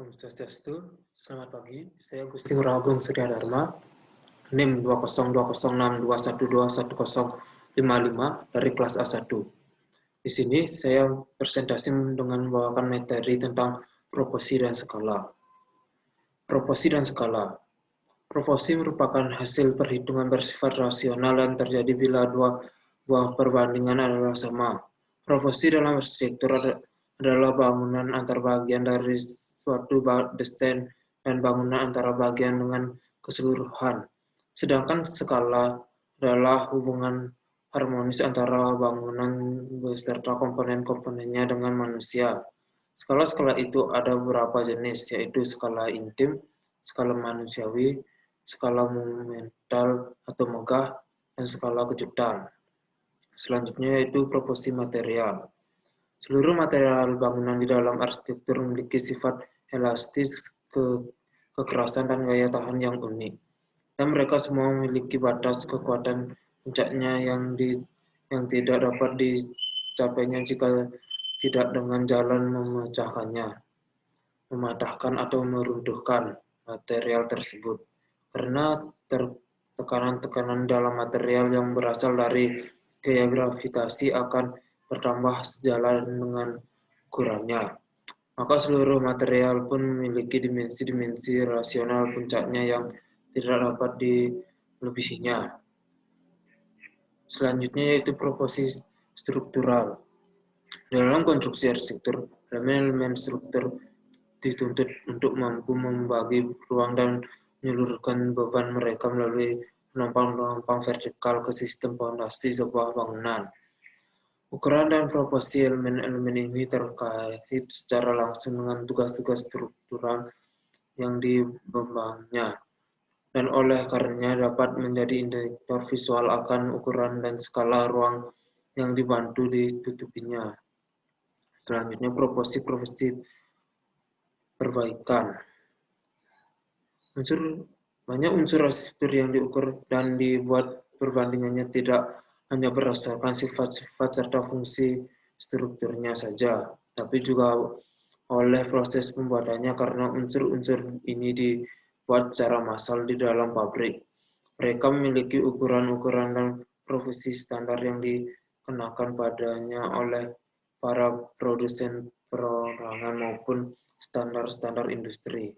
Om Swastiastu, selamat pagi. Saya Gusti Ngurah Surya Dharma, NIM 2020621211055 dari kelas A1. Di sini saya presentasi dengan membawakan materi tentang proporsi dan skala. Proporsi dan skala. Proporsi merupakan hasil perhitungan bersifat rasional yang terjadi bila dua buah perbandingan adalah sama. Proporsi dalam arsitektur adalah bangunan antar bagian dari suatu desain dan bangunan antara bagian dengan keseluruhan. Sedangkan skala adalah hubungan harmonis antara bangunan beserta komponen-komponennya dengan manusia. Skala-skala itu ada beberapa jenis, yaitu skala intim, skala manusiawi, skala monumental atau megah, dan skala kejutan. Selanjutnya yaitu proporsi material. Seluruh material bangunan di dalam arsitektur memiliki sifat elastis, kekerasan, dan gaya tahan yang unik. Dan mereka semua memiliki batas kekuatan puncaknya yang tidak dapat dicapainya jika tidak dengan jalan memecahkannya, mematahkan atau meruntuhkan material tersebut. Karena tekanan-tekanan dalam material yang berasal dari gaya gravitasi akan bertambah sejalan dengan ukurannya. Maka seluruh material pun memiliki dimensi-dimensi rasional puncaknya yang tidak dapat dilebihinya. Selanjutnya yaitu proporsi struktural. Dalam konstruksi arsitektur, elemen-elemen struktur dituntut untuk mampu membagi ruang dan menyeluruhkan beban mereka melalui penumpang-penumpang vertikal ke sistem fondasi sebuah bangunan. Ukuran dan proporsi elemen-elemen ini terkait secara langsung dengan tugas-tugas struktural yang diembannya, dan oleh karenanya dapat menjadi indikator visual akan ukuran dan skala ruang yang dibantu ditutupinya. Selanjutnya proporsi perbaikan. Banyak unsur arsitektur yang diukur dan dibuat perbandingannya tidak hanya berdasarkan sifat-sifat serta fungsi strukturnya saja, tapi juga oleh proses pembuatannya karena unsur-unsur ini dibuat secara massal di dalam pabrik. Mereka memiliki ukuran-ukuran dan profesi standar yang dikenakan padanya oleh para produsen perorangan maupun standar-standar industri.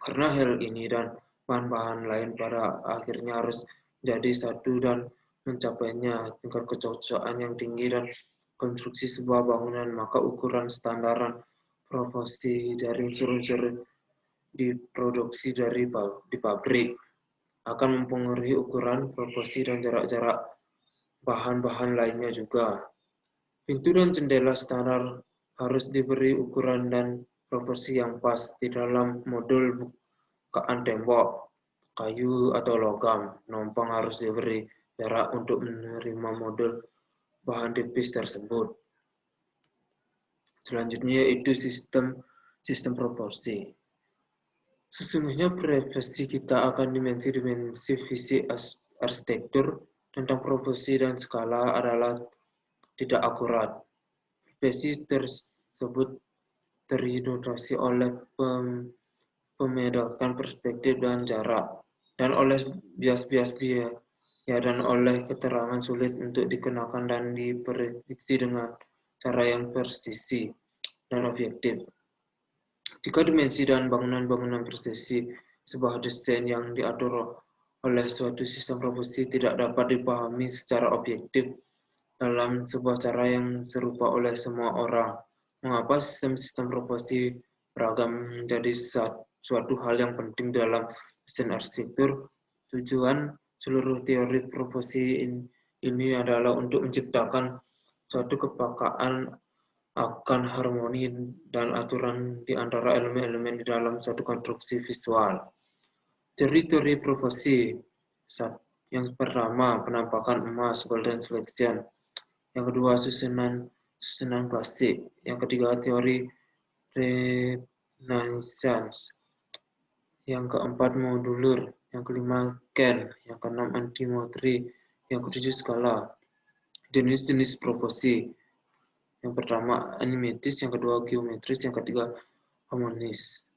Karena hal ini dan bahan-bahan lain pada akhirnya harus menjadi satu dan mencapainya tingkat kecocokan yang tinggi dan konstruksi sebuah bangunan, maka ukuran standaran proporsi dari unsur-unsur diproduksi di pabrik akan mempengaruhi ukuran, proporsi, dan jarak-jarak bahan-bahan lainnya juga. Pintu dan jendela standar harus diberi ukuran dan proporsi yang pas di dalam modul bukaan tembok, kayu atau logam. Penumpang harus diberi jarak untuk menerima modul bahan tipis tersebut. Selanjutnya yaitu sistem proporsi. Sesungguhnya preferensi kita akan dimensi-dimensi fisik arsitektur tentang proporsi dan skala adalah tidak akurat. Preferensi tersebut terinotasi oleh pemedakan perspektif dan jarak, dan oleh bias-bias ya, dan oleh keterangan sulit untuk dikenakan dan diprediksi dengan cara yang presisi dan objektif. Jika dimensi dan bangunan-bangunan presisi sebuah desain yang diatur oleh suatu sistem proporsi tidak dapat dipahami secara objektif dalam sebuah cara yang serupa oleh semua orang, mengapa sistem-sistem proporsi beragam menjadi suatu hal yang penting dalam desain arsitektur. Tujuan seluruh teori proporsi ini adalah untuk menciptakan suatu kepekaan akan harmoni dan aturan di antara elemen-elemen di dalam suatu konstruksi visual. Teori-teori proporsi. Yang pertama, penampakan emas, golden selection. Yang kedua, susunan klasik. Yang ketiga, teori Renaissance. Yang keempat, modulur. Yang kelima, Kern. Yang keenam, antimetri. Yang ketujuh, skala. Jenis-jenis proporsi. Yang pertama, animatis. Yang kedua, geometris. Yang ketiga, harmonis.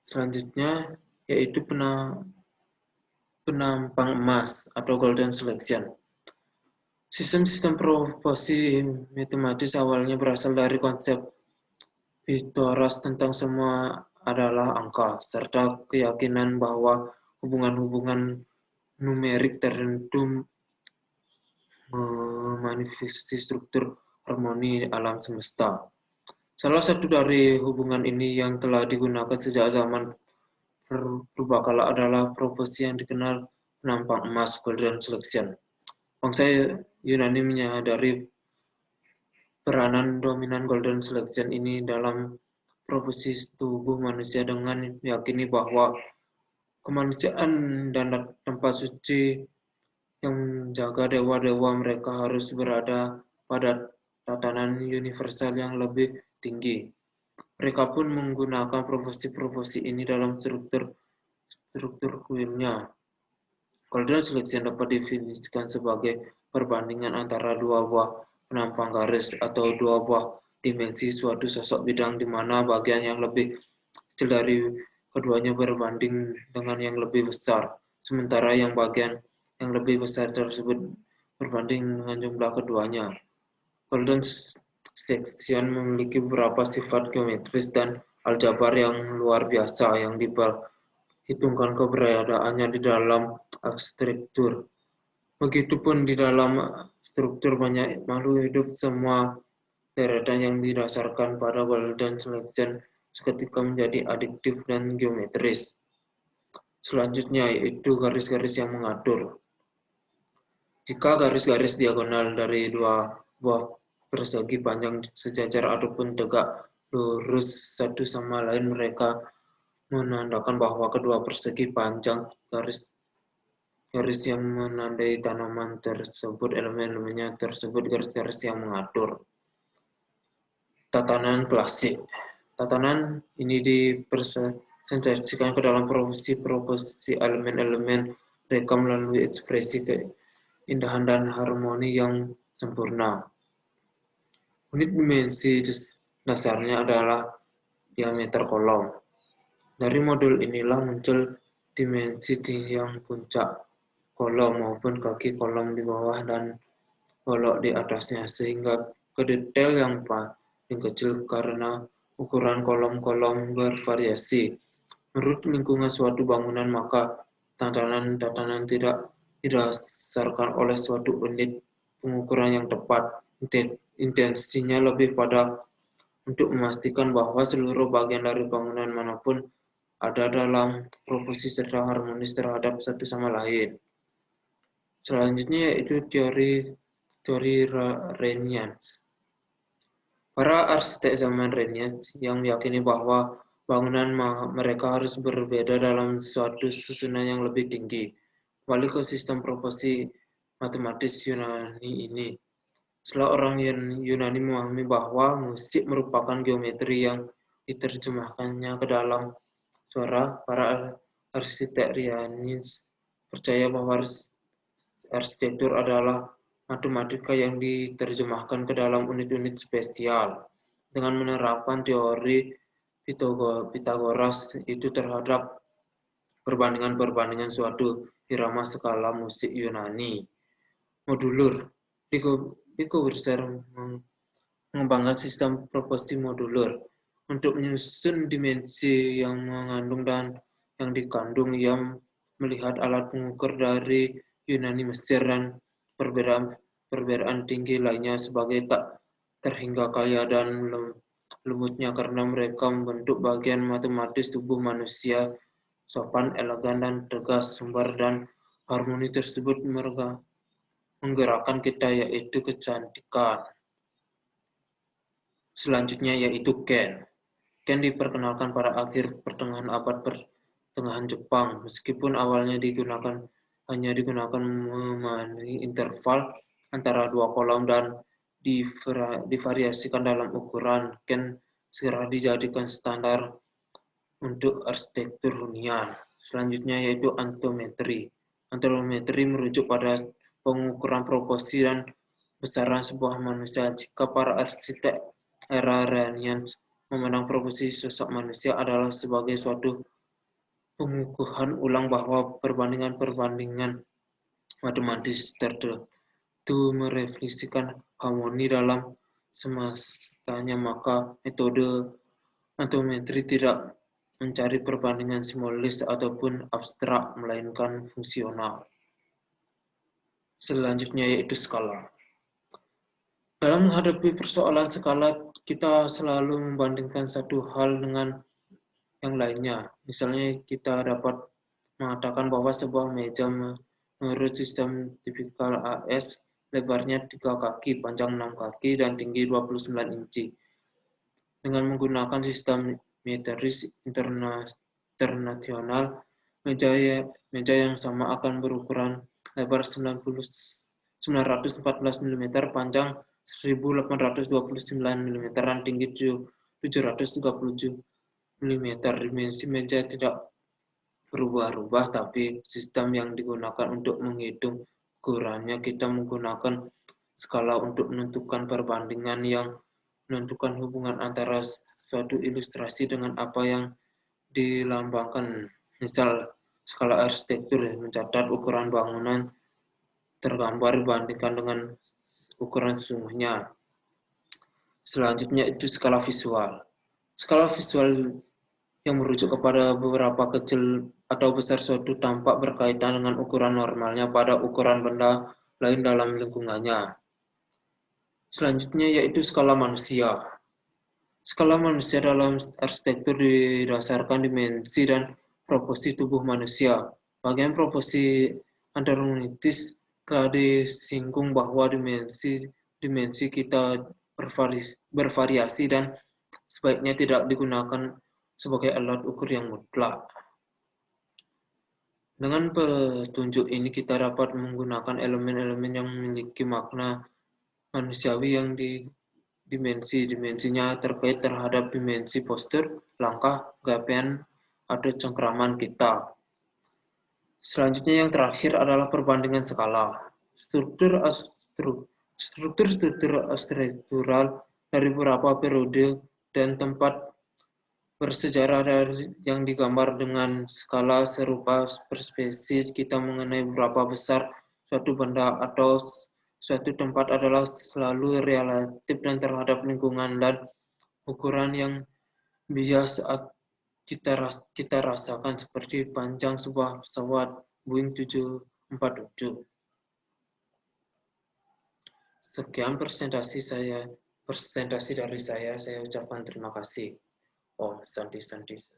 Selanjutnya yaitu penampang emas atau golden selection. Sistem-sistem proporsi matematis awalnya berasal dari konsep Pythagoras tentang semua adalah angka, serta keyakinan bahwa hubungan-hubungan numerik tertentu memanifestasi struktur harmoni alam semesta. Salah satu dari hubungan ini yang telah digunakan sejak zaman purbakala adalah proporsi yang dikenal penampang emas golden selection. Bangsa Yunani menyadari peranan dominan golden selection ini dalam proporsi tubuh manusia dengan meyakini bahwa kemanusiaan dan tempat suci yang menjaga dewa-dewa mereka harus berada pada tatanan universal yang lebih tinggi. Mereka pun menggunakan proporsi-proporsi ini dalam struktur kuilnya. Golden selection dapat didefinisikan sebagai perbandingan antara dua buah penampang garis atau dua buah dimensi suatu sosok bidang di mana bagian yang lebih kecil dari keduanya berbanding dengan yang lebih besar, sementara yang bagian yang lebih besar tersebut berbanding dengan jumlah keduanya. Golden section memiliki beberapa sifat geometris dan aljabar yang luar biasa yang diperhitungkan keberadaannya di dalam arsitektur. Begitupun di dalam struktur banyak makhluk hidup, semua deretan yang didasarkan pada golden selection seketika menjadi adiktif dan geometris. Selanjutnya yaitu garis-garis yang mengatur. Jika garis-garis diagonal dari dua buah persegi panjang sejajar ataupun tegak lurus satu sama lain, mereka menandakan bahwa kedua persegi panjang garis yang menandai tanaman tersebut, elemen-elemennya tersebut garis-garis yang mengatur. Tatanan klasik. Tatanan ini dipresentasikan ke dalam proporsi elemen-elemen mereka melalui ekspresi keindahan dan harmoni yang sempurna. Unit dimensi dasarnya adalah diameter kolom. Dari modul inilah muncul dimensi yang puncak kolom maupun kaki kolom di bawah dan bolok di atasnya, sehingga ke detail yang paling kecil karena ukuran kolom-kolom bervariasi. Menurut lingkungan suatu bangunan, maka tatanan tidak didasarkan oleh suatu unit pengukuran yang tepat. Intensinya lebih pada untuk memastikan bahwa seluruh bagian dari bangunan manapun ada dalam proporsi serta harmonis terhadap satu sama lain. Selanjutnya yaitu teori Renaissance. Para arsitek zaman Renaissance yang meyakini bahwa bangunan mereka harus berbeda dalam suatu susunan yang lebih tinggi. Kembali ke sistem proporsi matematis Yunani ini. Setelah orang Yunani memahami bahwa musik merupakan geometri yang diterjemahkannya ke dalam suara, para arsitek Renaissance percaya bahwa arsitektur adalah matematika yang diterjemahkan ke dalam unit-unit spesial. Dengan menerapkan teori Pythagoras itu terhadap perbandingan-perbandingan suatu irama skala musik Yunani. Modulur. Pico besar mengembangkan sistem proporsi modulur. Untuk menyusun dimensi yang mengandung dan yang dikandung, ia melihat alat pengukur dari Yunani, Mesir, dan perbedaan tinggi lainnya sebagai tak terhingga kaya dan lembutnya karena mereka membentuk bagian matematis tubuh manusia, sopan, elegan, dan tegas. Sumber dan harmoni tersebut menggerakkan kita, yaitu kecantikan. Selanjutnya yaitu Ken. Ken diperkenalkan pada akhir pertengahan abad pertengahan Jepang, meskipun awalnya hanya digunakan memenuhi interval antara dua kolom dan divariasikan dalam ukuran. Ken segera dijadikan standar untuk arsitektur hunian. Selanjutnya yaitu antrometri. Antrometri merujuk pada pengukuran proporsi dan besaran sebuah manusia. Jika para arsitek era Iranian memandang proporsi sosok manusia adalah sebagai suatu pengukuhan ulang bahwa perbandingan-perbandingan matematis tertentu merefleksikan harmoni dalam semestanya, maka metode antropometri tidak mencari perbandingan simbolis ataupun abstrak, melainkan fungsional. Selanjutnya yaitu skala. Dalam menghadapi persoalan skala, kita selalu membandingkan satu hal dengan yang lainnya. Misalnya kita dapat mengatakan bahwa sebuah meja menurut sistem tipikal AS lebarnya 3 kaki, panjang 6 kaki, dan tinggi 29 inci. Dengan menggunakan sistem metris internasional, meja yang sama akan berukuran lebar 914 mm, panjang 1829 mm, dan tinggi 737 mm. Dimensi meja tidak berubah-ubah, tapi sistem yang digunakan untuk menghitung ukurannya. Kita menggunakan skala untuk menentukan perbandingan yang menentukan hubungan antara suatu ilustrasi dengan apa yang dilambangkan. Misal, skala arsitektur mencatat ukuran bangunan tergambar dibandingkan dengan ukuran sesungguhnya. Selanjutnya itu skala visual. Skala visual yang merujuk kepada beberapa kecil atau besar suatu tampak berkaitan dengan ukuran normalnya pada ukuran benda lain dalam lingkungannya. Selanjutnya yaitu skala manusia. Skala manusia dalam arsitektur didasarkan dimensi dan proporsi tubuh manusia. Bagian proporsi antagonistis telah disinggung bahwa dimensi kita bervariasi dan sebaiknya tidak digunakan sebagai alat ukur yang mutlak. Dengan petunjuk ini kita dapat menggunakan elemen-elemen yang memiliki makna manusiawi yang dimensinya terkait terhadap dimensi postur, langkah, gapaian, atau cengkraman kita. Selanjutnya yang terakhir adalah perbandingan skala. Struktur struktural dari beberapa periode dan tempat bersejarah yang digambar dengan skala serupa perspektif kita mengenai berapa besar suatu benda atau suatu tempat adalah selalu relatif dan terhadap lingkungan dan ukuran yang biasa kita rasakan seperti panjang sebuah pesawat Boeing 747. Sekian presentasi dari saya ucapkan terima kasih. Om Santi Santi.